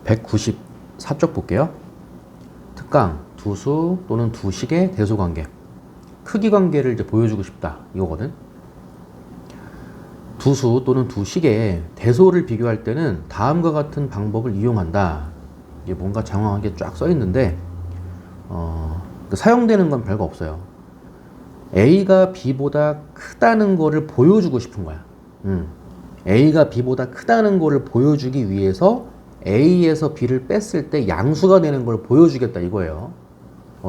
194쪽 볼게요. 특강, 두수 또는 두식의 대소관계. 크기 관계를 이제 보여주고 싶다. 이거거든. 두수 또는 두식의 대소를 비교할 때는 다음과 같은 방법을 이용한다. 이게 뭔가 장황하게 쫙 써 있는데, 사용되는 건 별거 없어요. A가 B보다 크다는 거를 보여주고 싶은 거야. A가 B보다 크다는 거를 보여주기 위해서 A에서 B를 뺐을 때 양수가 되는 걸 보여주겠다 이거예요.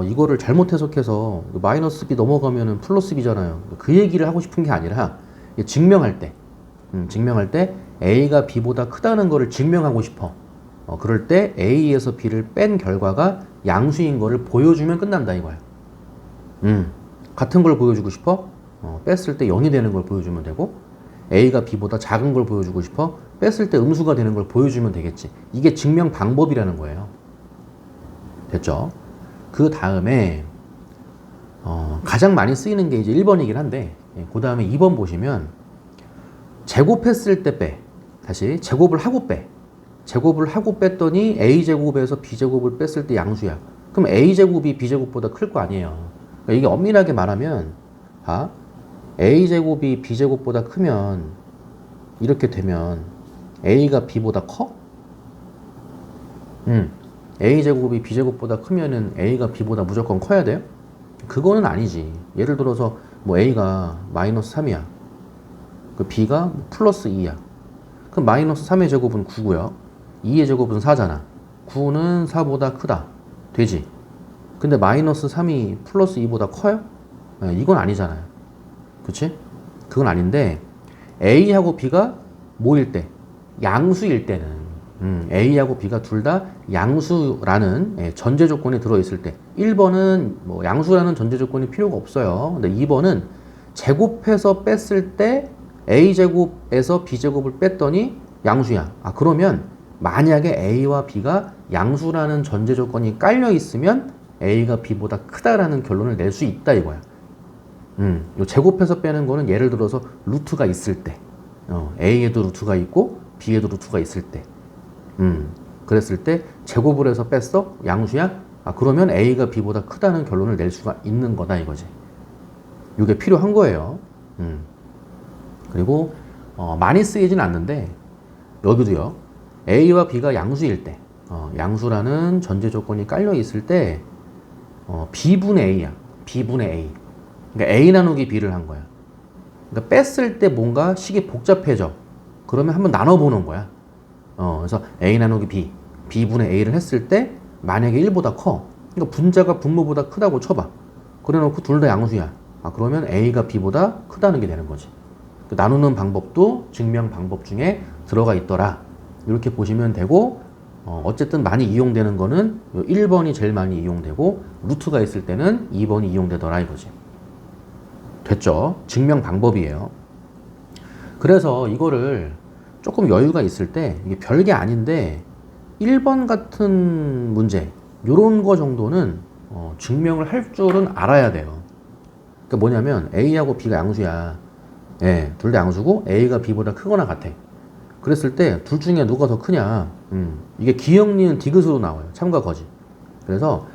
이거를 잘못 해석해서 마이너스 B 넘어가면은 플러스 B잖아요. 그 얘기를 하고 싶은 게 아니라 증명할 때 A가 B보다 크다는 거를 증명하고 싶어. 그럴 때 A에서 B를 뺀 결과가 양수인 거를 보여주면 끝난다 이거야. 같은 걸 보여주고 싶어? 뺐을 때 0이 되는 걸 보여주면 되고, A가 B보다 작은 걸 보여주고 싶어? 뺐을 때 음수가 되는 걸 보여주면 되겠지. 이게 증명 방법이라는 거예요. 됐죠? 그 다음에 가장 많이 쓰이는 게 이제 1번이긴 한데, 그 다음에 2번 보시면 제곱했을 때 빼. 다시 제곱을 하고 빼. 제곱을 하고 뺐더니 A제곱에서 B제곱을 뺐을 때 양수야. 그럼 A제곱이 B제곱보다 클 거 아니에요. 그러니까 이게 엄밀하게 말하면 A제곱이 B제곱보다 크면 이렇게 되면 A가 B보다 커? A제곱이 B제곱보다 크면은 A가 B보다 무조건 커야 돼요? 그거는 아니지. 예를 들어서 뭐 A가 마이너스 3이야. 그 B가 플러스 2야. 그럼 마이너스 3의 제곱은 9고요. 2의 제곱은 4잖아. 9는 4보다 크다. 되지? 근데 마이너스 3이 플러스 2보다 커요? 네, 이건 아니잖아요. 그치? 그건 아닌데 A하고 B가 뭐일 때? 양수일 때는 A하고 B가 둘 다 양수라는 전제 조건이 들어있을 때 1번은 뭐 양수라는 전제 조건이 필요가 없어요. 근데 2번은 제곱해서 뺐을 때 A제곱에서 B제곱을 뺐더니 양수야. 그러면 만약에 A와 B가 양수라는 전제 조건이 깔려 있으면 A가 B보다 크다라는 결론을 낼 수 있다 이거야. 요 제곱해서 빼는 거는 예를 들어서 루트가 있을 때, A에도 루트가 있고 B에도 루트가 있을 때, 그랬을 때 제곱을 해서 뺐어? 양수야? 그러면 A가 B보다 크다는 결론을 낼 수가 있는 거다 이거지. 이게 필요한 거예요. 그리고 많이 쓰이진 않는데 여기도요. A와 B가 양수일 때, 양수라는 전제 조건이 깔려 있을 때 B분의 A야. B분의 A. 그러니까 A 나누기 B를 한 거야. 그러니까 뺐을 때 뭔가 식이 복잡해져. 그러면 한번 나눠보는 거야. 그래서 A 나누기 B, B분의 A를 했을 때 만약에 1보다 커. 그러니까 분자가 분모보다 크다고 쳐봐. 그래놓고 둘 다 양수야. 그러면 A가 B보다 크다는 게 되는 거지. 나누는 방법도 증명 방법 중에 들어가 있더라. 이렇게 보시면 되고, 어쨌든 많이 이용되는 거는 1번이 제일 많이 이용되고 루트가 있을 때는 2번이 이용되더라 이거지. 됐죠? 증명 방법이에요. 그래서 이거를 조금 여유가 있을 때 이게 별게 아닌데 1번 같은 문제 요런 거 정도는 증명을 할 줄은 알아야 돼요. 그러니까 뭐냐면 A하고 B가 양수야. 예, 둘 다 양수고 A가 B보다 크거나 같아. 그랬을 때 둘 중에 누가 더 크냐? 이게 기역, 니은, 디귿으로 나와요. 참과 거짓. 그래서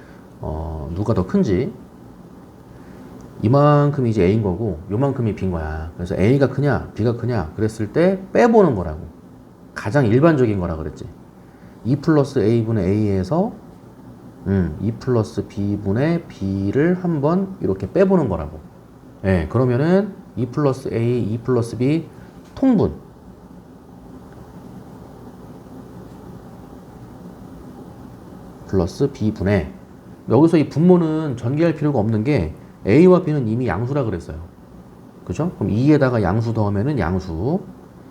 누가 더 큰지 이만큼이 이제 A인 거고 요만큼이 B인 거야. 그래서 A가 크냐 B가 크냐 그랬을 때 빼보는 거라고. 가장 일반적인 거라 그랬지. 2 플러스 A분의 A에서 2 플러스 B분의 B를 한번 이렇게 빼보는 거라고. 예, 그러면은 2 플러스 A, 2 플러스 B 통분. 플러스 B분의, 여기서 이 분모는 전개할 필요가 없는 게 A와 B는 이미 양수라 그랬어요. 그죠? 그럼 2에다가 양수 더하면은 양수,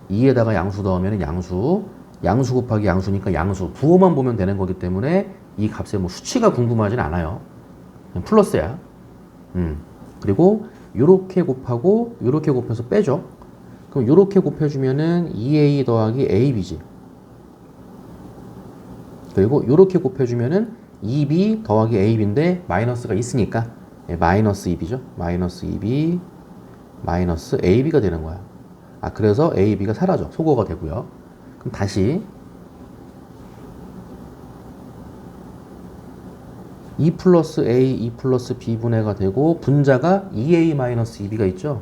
2에다가 양수 더하면은 양수, 양수 곱하기 양수니까 양수, 부호만 보면 되는 거기 때문에 이 값의 뭐 수치가 궁금하진 않아요. 그냥 플러스야. 그리고 요렇게 곱하고 요렇게 곱해서 빼죠. 그럼 요렇게 곱해주면은 2A 더하기 AB지. 그리고 요렇게 곱해주면은 2B 더하기 AB인데 마이너스가 있으니까 마이너스 2B죠. 마이너스 2B 마이너스 AB가 되는 거야. 그래서 AB가 사라져. 소거가 되고요. 그럼 다시 2 플러스 A, 2 플러스 B분해가 되고 분자가 2A-2B가 있죠?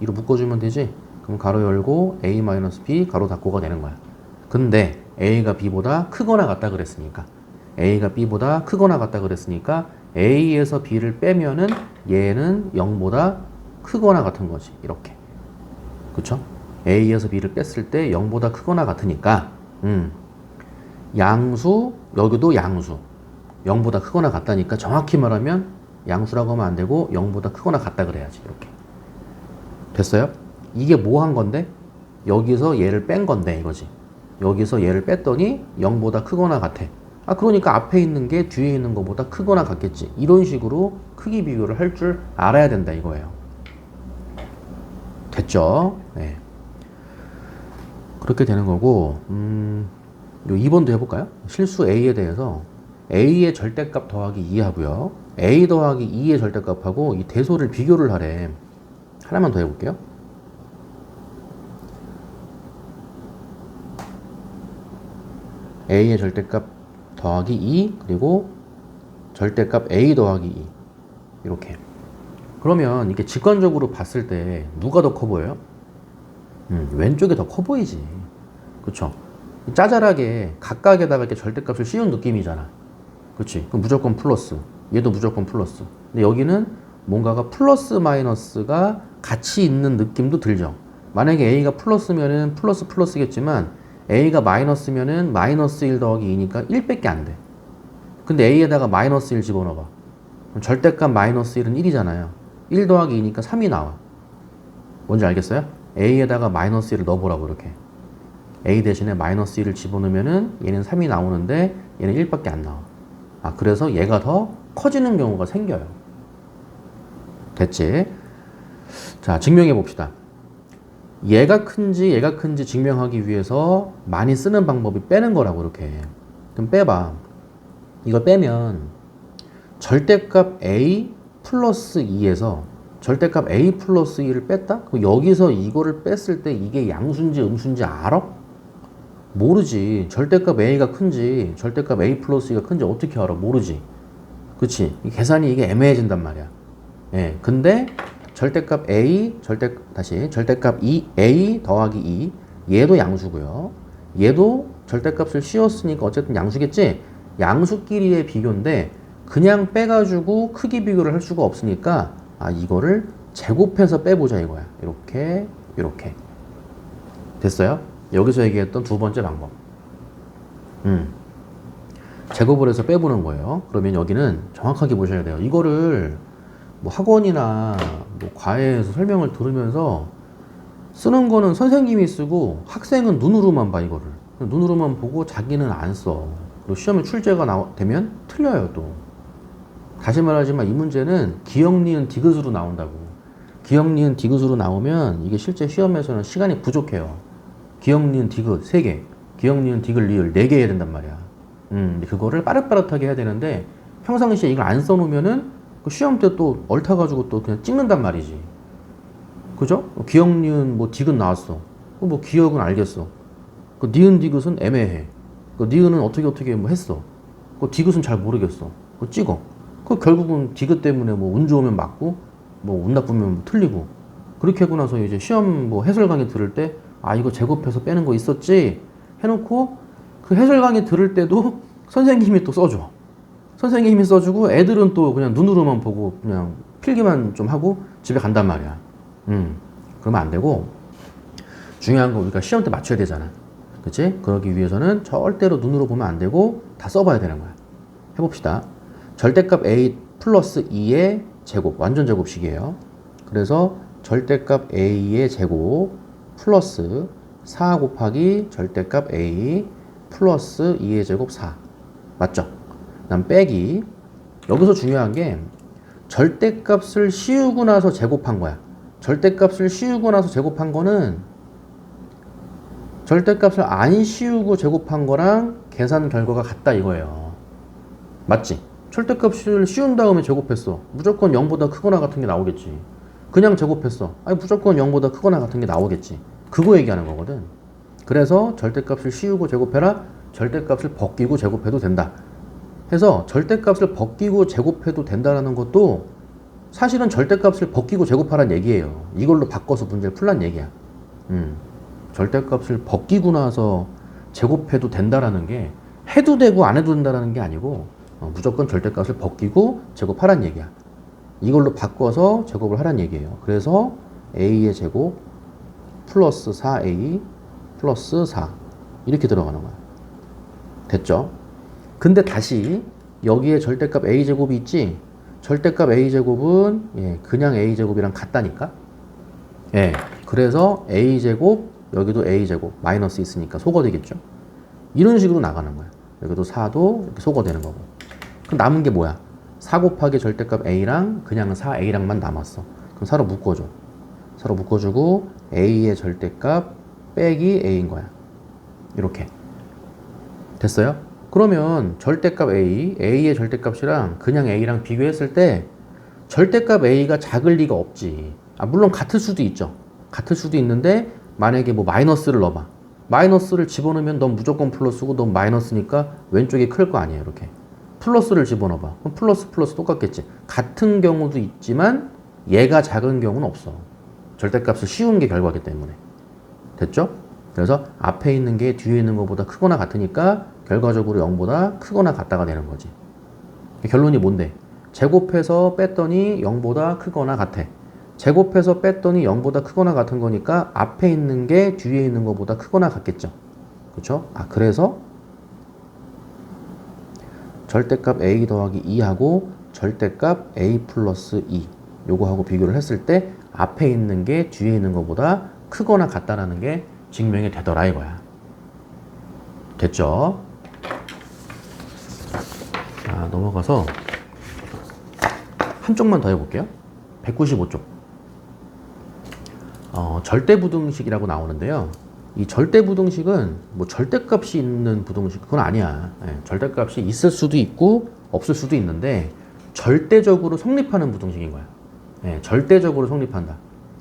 이로 묶어주면 되지? 그럼 가로 열고 A-B 가로 닫고가 되는 거야. 근데 A가 B보다 크거나 같다 그랬으니까 A가 B보다 크거나 같다 그랬으니까 A에서 B를 빼면은 얘는 0보다 크거나 같은 거지. 이렇게. 그쵸? A에서 B를 뺐을 때 0보다 크거나 같으니까 양수, 여기도 양수 0보다 크거나 같다니까 정확히 말하면 양수라고 하면 안 되고 0보다 크거나 같다 그래야지. 이렇게. 됐어요? 이게 뭐 한 건데? 여기서 얘를 뺀 건데 이거지. 여기서 얘를 뺐더니 0보다 크거나 같아. 아, 그러니까 앞에 있는 게 뒤에 있는 것보다 크거나 같겠지. 이런 식으로 크기 비교를 할 줄 알아야 된다 이거예요. 됐죠? 네. 그렇게 되는 거고, 요 2번도 해볼까요? 실수 A에 대해서 A의 절대값 더하기 2 하고요. A 더하기 2의 절대값하고 이 대소를 비교를 하래. 하나만 더 해볼게요. A의 절대값 더하기 2 그리고 절대값 A 더하기 2 이렇게. 그러면 이게 직관적으로 봤을 때 누가 더 커 보여요? 왼쪽이 더 커 보이지. 그쵸? 짜잘하게 각각에다가 이렇게 절대값을 씌운 느낌이잖아. 그치? 그럼 무조건 플러스. 얘도 무조건 플러스. 근데 여기는 뭔가가 플러스 마이너스가 같이 있는 느낌도 들죠. 만약에 A가 플러스면은 플러스 플러스겠지만 A가 마이너스면은 마이너스 1 더하기 2니까 1밖에 안 돼. 근데 A에다가 마이너스 1 집어넣어봐. 그럼 절대값 마이너스 1은 1이잖아요. 1 더하기 2니까 3이 나와. 뭔지 알겠어요? A에다가 마이너스 1을 넣어보라고 이렇게. A 대신에 마이너스 1을 집어넣으면은 얘는 3이 나오는데 얘는 1밖에 안 나와. 아, 그래서 얘가 더 커지는 경우가 생겨요. 됐지? 자, 증명해 봅시다. 얘가 큰지 증명하기 위해서 많이 쓰는 방법이 빼는 거라고 이렇게. 그럼 빼봐. 이걸 빼면 절대값 A 플러스 2에서 절대값 A 플러스 2를 뺐다? 그럼 여기서 이거를 뺐을 때 이게 양수인지 음수인지 알아? 모르지. 절대값 A가 큰지 절대값 A 플러스 2가 큰지 어떻게 알아? 모르지. 그치? 계산이 이게 애매해진단 말이야. 예. 근데 절대값 A, 절대값 A 더하기 2 얘도 양수고요. 얘도 절대값을 씌웠으니까 어쨌든 양수겠지? 양수끼리의 비교인데 그냥 빼가지고 크기 비교를 할 수가 없으니까 아, 이거를 제곱해서 빼보자 이거야. 이렇게 됐어요? 여기서 얘기했던 두 번째 방법. 제곱을 해서 빼보는 거예요. 그러면 여기는 정확하게 보셔야 돼요. 이거를 뭐 학원이나 뭐 과외에서 설명을 들으면서 쓰는 거는 선생님이 쓰고 학생은 눈으로만 봐. 이거를 눈으로만 보고 자기는 안 써. 그리고 시험에 출제가 되면 틀려요. 또 다시 말하지만 이 문제는 기역, 니은, 디귿으로 나온다고. 기역, 니은, 디귿으로 나오면 이게 실제 시험에서는 시간이 부족해요. 기역, 니은, 디귿 3개, 기역, 니은, 디귿, 리을 4개 해야 된단 말이야. 근데 그거를 빠릇빠릇하게 해야 되는데 평상시에 이걸 안 써놓으면은 그 시험 때 또 얽혀가지고 또 그냥 찍는단 말이지. 그죠? 기역, 니은, 뭐 디귿 나왔어. 뭐 기역은 알겠어. 그 니은, 디귿은 애매해. 그 니은은 어떻게 뭐 했어. 그 디귿은 잘 모르겠어. 그 찍어. 그 결국은 디귿 때문에 뭐 운 좋으면 맞고 뭐 운 나쁘면 뭐 틀리고 그렇게 하고 나서 이제 시험 뭐 해설 강의 들을 때 아, 이거 제곱해서 빼는 거 있었지 해놓고 그 해설 강의 들을 때도 선생님이 또 써줘. 선생님이 써주고 애들은 또 그냥 눈으로만 보고 그냥 필기만 좀 하고 집에 간단 말이야. 그러면 안 되고 중요한 거 우리가 시험 때 맞춰야 되잖아. 그치? 그러기 위해서는 절대로 눈으로 보면 안 되고 다 써봐야 되는 거야. 해봅시다. 절대값 A 플러스 2의 제곱, 완전 제곱식이에요. 그래서 절대값 A의 제곱 플러스 4 곱하기 절대값 A 플러스 2의 제곱 4. 맞죠? 그 다음 빼기. 여기서 중요한 게 절대값을 씌우고 나서 제곱한 거야. 절대값을 씌우고 나서 제곱한 거는 절대값을 안 씌우고 제곱한 거랑 계산 결과가 같다 이거예요. 맞지? 절대값을 씌운 다음에 제곱했어. 무조건 0보다 크거나 같은 게 나오겠지. 그냥 제곱했어. 아니 무조건 0보다 크거나 같은 게 나오겠지. 그거 얘기하는 거거든. 그래서 절대값을 씌우고 제곱해라. 절대값을 벗기고 제곱해도 된다. 해서 절대값을 벗기고 제곱해도 된다는 것도 사실은 절대값을 벗기고 제곱하란 얘기예요. 이걸로 바꿔서 문제를 풀란 얘기야. 절대값을 벗기고 나서 제곱해도 된다라는 게 해도 되고 안 해도 된다라는 게 아니고 무조건 절대값을 벗기고 제곱하란 얘기야. 이걸로 바꿔서 제곱을 하란 얘기예요. 그래서 a의 제곱 플러스 4a 플러스 4 이렇게 들어가는 거야. 됐죠? 근데 다시 여기에 절대값 a제곱이 있지? 절대값 a제곱은 그냥 a제곱이랑 같다니까? 그래서 a제곱 여기도 a제곱 마이너스 있으니까 소거되겠죠? 이런 식으로 나가는 거야. 여기도 4도 이렇게 소거되는 거고. 그럼 남은 게 뭐야? 4 곱하기 절대값 a랑 그냥 4a랑만 남았어. 그럼 4로 묶어줘. 4로 묶어주고 a의 절대값 빼기 a인 거야. 이렇게. 됐어요? 그러면 절대값 a의 절대값이랑 그냥 a랑 비교했을 때 절대값 a가 작을 리가 없지. 물론 같을 수도 있죠. 같을 수도 있는데 만약에 뭐 마이너스를 넣어봐. 마이너스를 집어넣으면 넌 무조건 플러스고 넌 마이너스니까 왼쪽이 클 거 아니에요. 이렇게. 플러스를 집어넣어봐. 그럼 플러스 플러스 똑같겠지. 같은 경우도 있지만 얘가 작은 경우는 없어. 절대값을 씌운 게 결과기 때문에. 됐죠? 그래서 앞에 있는 게 뒤에 있는 것보다 크거나 같으니까 결과적으로 0보다 크거나 같다가 되는 거지. 결론이 뭔데? 제곱해서 뺐더니 0보다 크거나 같아. 제곱해서 뺐더니 0보다 크거나 같은 거니까 앞에 있는 게 뒤에 있는 것보다 크거나 같겠죠. 그렇죠? 그래서 절대값 a 더하기 2하고 절대값 a 플러스 2 요거하고 비교를 했을 때 앞에 있는 게 뒤에 있는 것보다 크거나 같다라는 게 증명이 되더라 이거야. 됐죠? 자, 넘어가서 한쪽만 더 해볼게요. 195쪽. 절대부등식이라고 나오는데요. 이 절대부등식은 뭐 절대값이 있는 부등식 그건 아니야. 절대값이 있을 수도 있고 없을 수도 있는데 절대적으로 성립하는 부등식인 거야. 절대적으로 성립한다.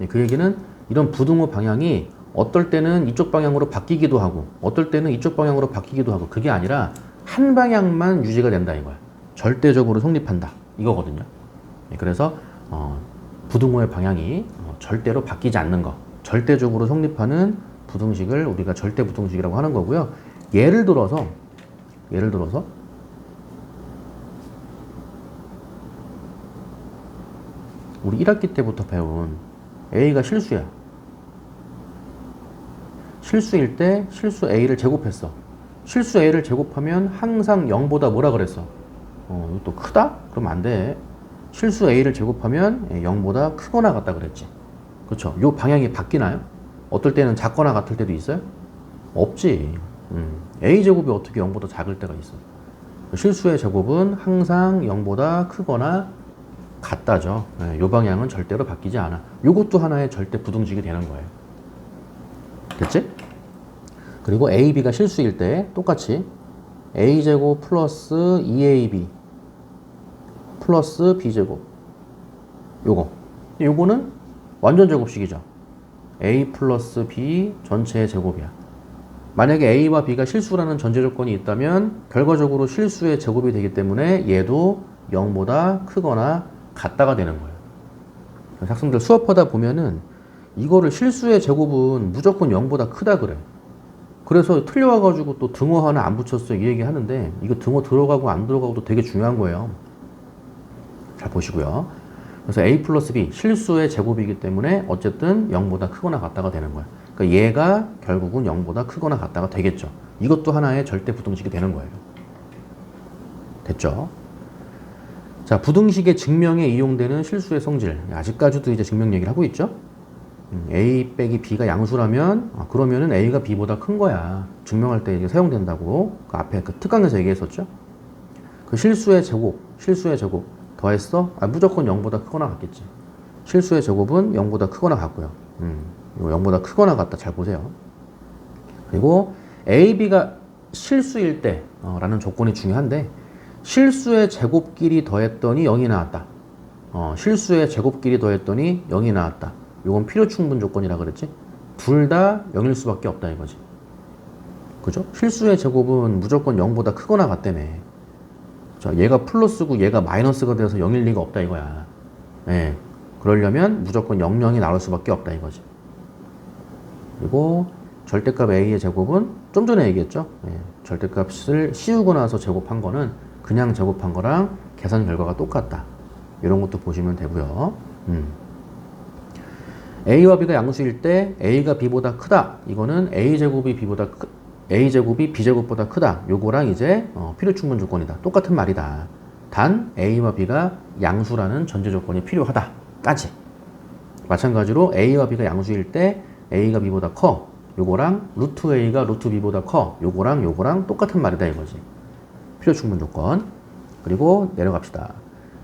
그 얘기는 이런 부등호 방향이 어떨 때는 이쪽 방향으로 바뀌기도 하고 어떨 때는 이쪽 방향으로 바뀌기도 하고 그게 아니라 한 방향만 유지가 된다 이거야. 절대적으로 성립한다 이거거든요. 그래서 부등호의 방향이 절대로 바뀌지 않는 거, 절대적으로 성립하는 부등식을 우리가 절대부등식이라고 하는 거고요. 예를 들어서 우리 1학기 때부터 배운 a가 실수야. 실수일 때 실수 a를 제곱했어. 실수 a를 제곱하면 항상 0보다 뭐라 그랬어? 이것도 크다? 그러면 안 돼. 실수 a를 제곱하면 0보다 크거나 같다 그랬지. 그렇죠? 요 방향이 바뀌나요? 어떨 때는 작거나 같을 때도 있어요? 없지. a제곱이 어떻게 0보다 작을 때가 있어? 실수의 제곱은 항상 0보다 크거나 같다죠. 요 방향은 절대로 바뀌지 않아. 요것도 하나의 절대 부등식이 되는 거예요. 됐지? 그리고 a, b가 실수일 때 똑같이 a제곱 플러스 2ab 플러스 b제곱 요거는 완전 제곱식이죠. a 플러스 b 전체의 제곱이야. 만약에 a와 b가 실수라는 전제 조건이 있다면 결과적으로 실수의 제곱이 되기 때문에 얘도 0보다 크거나 같다가 되는 거예요. 학생들 수업하다 보면은 이거를 실수의 제곱은 무조건 0보다 크다 그래. 그래서 틀려와가지고 또 등호 하나 안 붙였어 이 얘기 하는데 이거 등호 들어가고 안 들어가고도 되게 중요한 거예요. 잘 보시고요. 그래서 a 플러스 b 실수의 제곱이기 때문에 어쨌든 0보다 크거나 같다가 되는 거야. 그러니까 얘가 결국은 0보다 크거나 같다가 되겠죠. 이것도 하나의 절대 부등식이 되는 거예요. 됐죠? 자, 부등식의 증명에 이용되는 실수의 성질. 아직까지도 이제 증명 얘기를 하고 있죠? a 빼기 b가 양수라면 그러면은 a가 b보다 큰 거야. 증명할 때 이게 사용된다고 그 앞에 그 특강에서 얘기했었죠? 그 실수의 제곱 더했어? 무조건 0보다 크거나 같겠지. 실수의 제곱은 0보다 크거나 같고요. 이거 0보다 크거나 같다. 잘 보세요. 그리고 a, b가 실수일 때 라는 조건이 중요한데 실수의 제곱끼리 더했더니 0이 나왔다. 실수의 제곱끼리 더했더니 0이 나왔다. 이건 필요 충분 조건이라 그랬지? 둘 다 0일 수밖에 없다 이거지. 그죠? 실수의 제곱은 무조건 0보다 크거나 같다며. 자, 얘가 플러스고 얘가 마이너스가 돼서 0일 리가 없다 이거야. 예. 그러려면 무조건 0, 0이 나올 수밖에 없다 이거지. 그리고 절대값 a의 제곱은 좀 전에 얘기했죠. 예. 절대값을 씌우고 나서 제곱한 거는 그냥 제곱한 거랑 계산 결과가 똑같다. 이런 것도 보시면 되고요. a와 b가 양수일 때 a가 b보다 크다. 이거는 a제곱이 b제곱보다 크다. 요거랑 이제 필요 충분 조건이다. 똑같은 말이다. 단 a와 b가 양수라는 전제 조건이 필요하다. 까지. 마찬가지로 a와 b가 양수일 때 a가 b보다 커. 요거랑 루트 a가 루트 b보다 커. 요거랑 똑같은 말이다 이거지. 필요 충분 조건. 그리고 내려갑시다.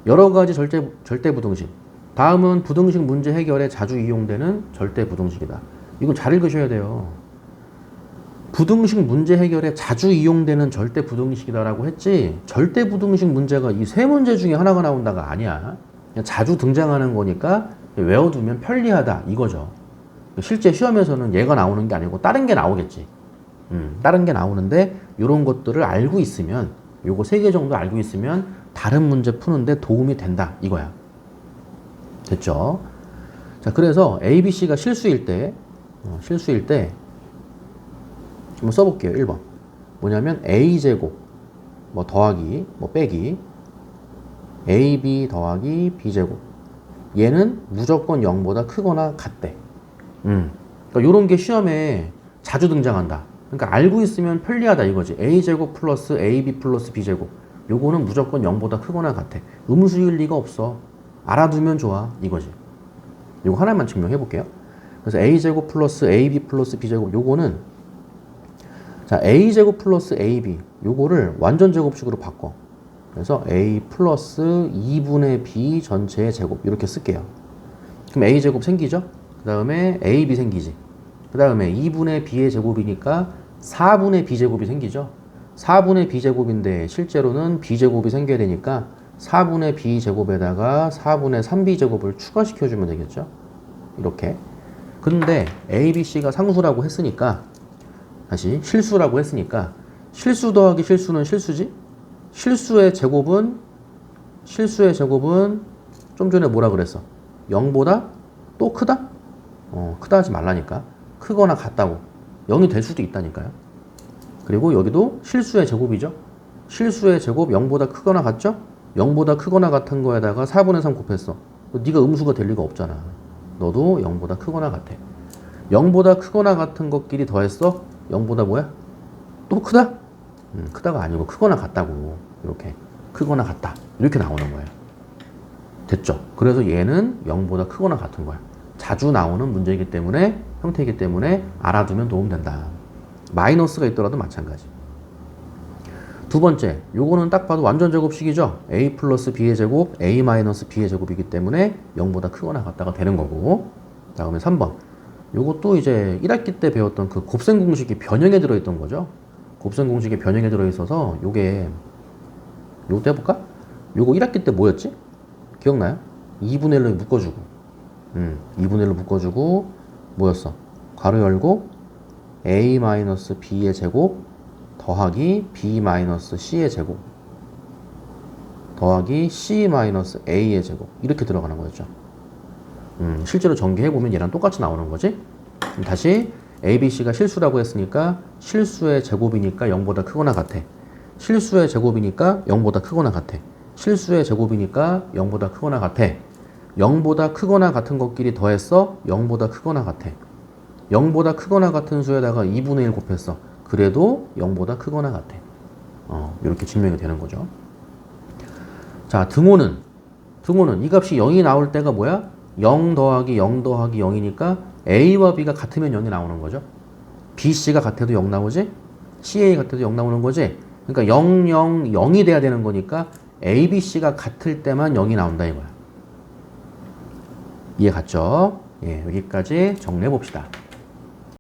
여러 가지 절대 부등식. 다음은 부등식 문제 해결에 자주 이용되는 절대 부등식이다. 이건 잘 읽으셔야 돼요. 부등식 문제 해결에 자주 이용되는 절대 부등식이다라고 했지, 절대 부등식 문제가 이 세 문제 중에 하나가 나온다가 아니야. 그냥 자주 등장하는 거니까 외워두면 편리하다 이거죠. 실제 시험에서는 얘가 나오는 게 아니고 다른 게 나오겠지. 다른 게 나오는데 이런 것들을 알고 있으면, 요거 3개 정도 알고 있으면 다른 문제 푸는데 도움이 된다 이거야. 됐죠? 자, 그래서 A, B, C가 실수일 때 한번 써볼게요. 1번. 뭐냐면 A제곱, 뭐 더하기, 뭐 빼기, AB 더하기 B제곱. 얘는 무조건 0보다 크거나 같대. 그러니까 요런 게 시험에 자주 등장한다. 그러니까 알고 있으면 편리하다 이거지. A제곱 플러스 AB 플러스 B제곱. 요거는 무조건 0보다 크거나 같아. 음수일 리가 없어. 알아두면 좋아 이거지. 요거 하나만 증명해 볼게요. 그래서 A제곱 플러스 AB 플러스 B제곱, 요거는 자, A제곱 플러스 AB 요거를 완전 제곱식으로 바꿔. 그래서 A 플러스 2분의 B 전체의 제곱 이렇게 쓸게요. 그럼 A제곱 생기죠? 그 다음에 AB 생기지. 그 다음에 2분의 B의 제곱이니까 4분의 B제곱이 생기죠? 4분의 B제곱인데 실제로는 B제곱이 생겨야 되니까 4분의 B제곱에다가 4분의 3B제곱을 추가시켜주면 되겠죠? 이렇게. 근데 A, B, C가 상수라고 했으니까, 다시 실수라고 했으니까, 실수 더하기 실수는 실수지? 실수의 제곱은 좀 전에 뭐라 그랬어? 0보다 또 크다? 크다 하지 말라니까. 크거나 같다고. 0이 될 수도 있다니까요. 그리고 여기도 실수의 제곱이죠? 실수의 제곱 0보다 크거나 같죠? 0보다 크거나 같은 거에다가 4분의 3 곱했어. 네가 음수가 될 리가 없잖아. 너도 0보다 크거나 같아. 0보다 크거나 같은 것끼리 더했어? 0보다 뭐야? 또 크다? 크다가 아니고 크거나 같다고. 이렇게 크거나 같다. 이렇게 나오는 거예요. 됐죠? 그래서 얘는 0보다 크거나 같은 거야. 자주 나오는 문제이기 때문에, 형태이기 때문에 알아두면 도움된다. 마이너스가 있더라도 마찬가지. 두 번째, 요거는 딱 봐도 완전 제곱식이죠. A 플러스 B의 제곱, A 마이너스 B의 제곱이기 때문에 0보다 크거나 같다가 되는 거고. 다음에 3번. 요것도 이제 1학기 때 배웠던 그 곱셈 공식이 변형에 들어있던 거죠. 곱셈 공식이 변형에 들어있어서 요게, 요것도 해볼까? 요거 1학기 때 뭐였지? 기억나요? 2분의 1로 묶어주고. 2분의 1로 묶어주고, 뭐였어? 괄호 열고, A 마이너스 B의 제곱, 더하기 B-C의 제곱 더하기 C-A의 제곱 이렇게 들어가는 거였죠. 실제로 전개해보면 얘랑 똑같이 나오는 거지. 다시 A, B, C가 실수라고 했으니까 실수의 제곱이니까 0보다 크거나 같아. 실수의 제곱이니까 0보다 크거나 같아. 실수의 제곱이니까 0보다 크거나 같아. 0보다 크거나 같은 것끼리 더했어? 0보다 크거나 같아. 0보다 크거나 같은 수에다가 2분의 1 곱했어. 그래도 0보다 크거나 같아. 이렇게 증명이 되는 거죠. 자, 등호는 이 값이 0이 나올 때가 뭐야? 0 더하기 0 더하기 0이니까 A와 B가 같으면 0이 나오는 거죠. B, C가 같아도 0 나오지? CA 같아도 0 나오는 거지? 그러니까 0, 0, 0이 돼야 되는 거니까 A, B, C가 같을 때만 0이 나온다 이거야. 이해 갔죠? 예, 여기까지 정리해 봅시다.